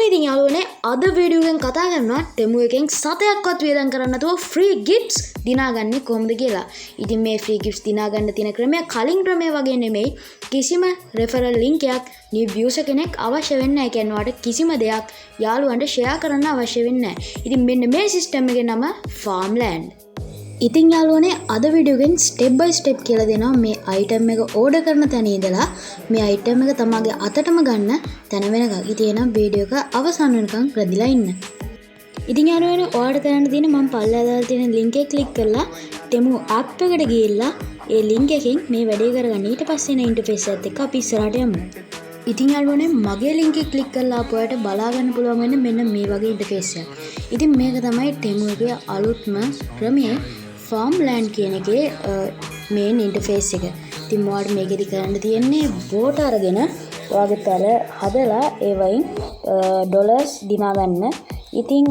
ඉතින් යාළුවනේ අද වීඩියෝ එකෙන් කතා කරනවා ටෙමු එකෙන් සතයක්වත් වියදම් කරන්න නැතුව ෆ්‍රී ගිෆ්ට්ස් දිනාගන්නේ කොහොමද කියලා. ඉතින් මේ ෆ්‍රී ගිෆ්ට්ස් දිනාගන්න තියෙන ක්‍රමය කලින් ක්‍රමය වගේ නෙමෙයි. කිසිම රෙෆරල් ලින්ක් එකක් new user කෙනෙක් අවශ්‍ය වෙන්නේ නැහැ. කියන්නේ ඔයාලට කිසිම දෙයක් යාළුවන්ට ෂෙයා කරන්න අවශ්‍ය වෙන්නේ නැහැ. ඉතින් මෙන්න මේ සිස්ටම් එකේ නම Farmland. ඉතින් යාළුවනේ අද වීඩියෝ එකෙන් ස්ටෙප් බයි ස්ටෙප් කියලා දෙනවා මේ අයිටම් එක ඕඩර් කරන තැන ඉඳලා මේ අයිටම් එක තමගේ අතටම ගන්න තැන වෙනකන්. ඉතින් එනම් වීඩියෝ එක අවසන් වෙනකන් රැඳිලා ඉන්න. ඉතින් යාළුවනේ ඔයාලට කරන්න තියෙන මම පල්ලෙහා දාලා තියෙන ලින්ක් එක ක්ලික් කරලා ටෙමු app එකට ගිහිල්ලා ඒ ලින්ක් එකෙන් මේ වැඩේ කරගන්න. ඊට පස්සේ එන ඉන්ටර්ෆේස් එකත් එක්ක අපි ඉස්සරහට යමු. ඉතින් යාළුවනේ මගේ ලින්ක් එක ක්ලික් කරලා ආපුවාට බලා ගන්න පුළුවන් වෙන්නේ මෙන්න මේ වගේ ඉන්ටර්ෆේස් එකක්. ඉතින් මේක තමයි ටෙමු එකේ අලුත්ම ක්‍රමයේ Farmland කියන එකේ මේන් ඉන්ටර්ෆේස් එක. ඉතින් ඔයාලට මේකෙදි කරන්න තියෙන්නේ බෝට අරගෙන ඔයාගේ තැර හදලා ඒ වයින් ඩොලර්ස් දිනා ගන්න. ඉතින්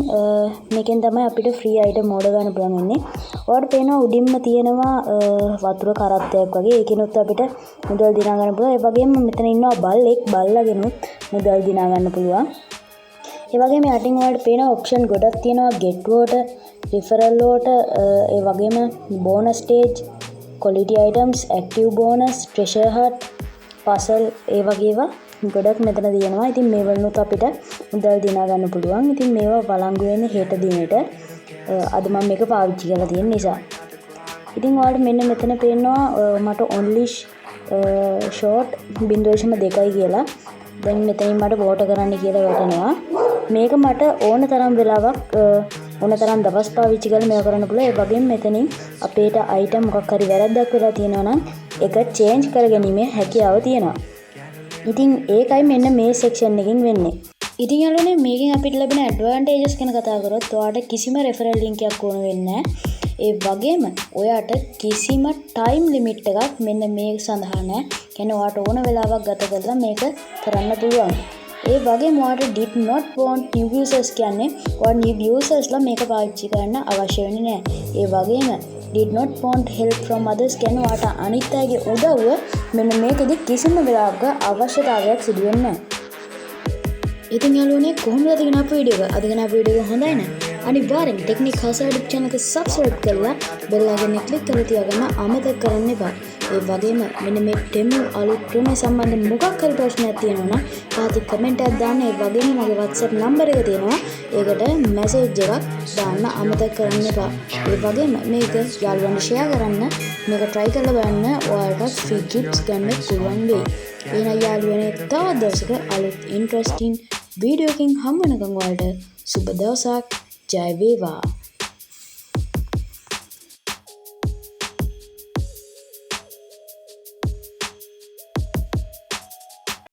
මේකෙන් තමයි අපිට ෆ්‍රී අයිටම් ඕඩර් ගන්න පුළුවන් වෙන්නේ. ඔයාලට පේනවා උඩින්ම තියෙනවා වතුර කරත්තයක් වගේ. ඒකිනුත් අපිට මුදල් දිනා ගන්න පුළුවන්. ඒ වගේම මෙතන ඉන්නවා බල්ලෙක්. බල්ලාගෙනුත් මුදල් දිනා ගන්න පුළුවන්. ඒ වගේම යටින් ඔයාලට පේන ඔප්ෂන් ගොඩක් තියෙනවා. get water, referral වලට ඒ වගේම bonus stage, quality items, active bonus, treasure hunt, puzzle ඒ වගේ ඒවා ගොඩක් මෙතන තියෙනවා. ඉතින් මේ වලුත් අපිට මුදල් දිනා ගන්න පුළුවන්. ඉතින් මේවා වළංගු වෙන්නේ හෙට දිනෙට. අද මම මේක පාවිච්චි කරලා තියෙන නිසා. ඉතින් ඔයාලට මෙන්න මෙතන පේනවා මට only short 0.2 කියලා. දැන් මෙතනින් මට වෝටර් කරන්න කියලා වැටෙනවා. මේක මට ඕන තරම් වෙලාවක් ඕන තරම් දවස් පාවිච්චි කරලා මේක කරන්න පුළුවන්. ඒ වගේම මෙතනින් අපේට අයිටම් මොකක් හරි වැරද්දක් වෙලා තියෙනවා නම් ඒක චේන්ජ් කරගැනීමේ හැකියාව තියෙනවා. ඉතින් ඒකයි මෙන්න මේ සෙක්ෂන් එකකින් වෙන්නේ. ඉතින් යාළුවනේ මේකෙන් අපිට ලැබෙන ඇඩ්වාන්ටේජස් ගැන කතා කරොත් ඔයාලට කිසිම රෙෆරල් ලින්ක් එකක් ඕන වෙන්නේ නැහැ. ඒ වගේම ඔයාට කිසිම ටයිම් ලිමිට් එකක් මෙන්න මේ සඳහා නැහැ. කියන්නේ ඔයාට ඕන වෙලාවක් ගත කරලා මේක කරන්න පුළුවන්. ඒ වගේම ඔයාට did not want new users කියන්නේ ඔයාට new usersලා මේක පාවිච්චි කරන්න අවශ්‍ය වෙන්නේ නැහැ. ඒ වගේම did not want help from others කියන්නේ ඔයාට අනිත් අයගේ උදව්ව මෙන්න මේකෙදි කිසිම වෙලාවක අවශ්‍යතාවයක් සිදු වෙන්නේ නැහැ. ඉතින් යාළුවනේ කොහොමද අද ගෙන අපේ වීඩියෝ එක? අද ගෙන අපේ වීඩියෝ එක හොඳයි නේද? අනිවාර්යෙන් ටෙක්නික් හසා YouTube channel එක subscribe කරලා bell icon එක click කරලා තියාගන්න අමතක කරන්න එපා. ඒ වගේම මෙන්න මේ ටෙමු අලුත් ක්‍රමය සම්බන්ධ මොකක් හරි ප්‍රශ්නයක් තියෙනවා නම් පහතින් කමෙන්ට් එකක් දාන්න. ඒ වගේම මගේ WhatsApp number එක තියෙනවා. ඒකට message එකක් දාන්න අමතක කරන්න එපා. ඒ වගේම මේක යාළුවන්ට share කරන්න. මේක try කරලා බලන්න. ඔයාලට free gifts ගන්න පුළුවන් වෙයි. එහෙනම් යාළුවනේ තවත් දවසක අලුත් interesting වීඩියෝ එකකින් හමු වෙනකන් ඔයාලට සුබ දවසක්. ජය වේවා.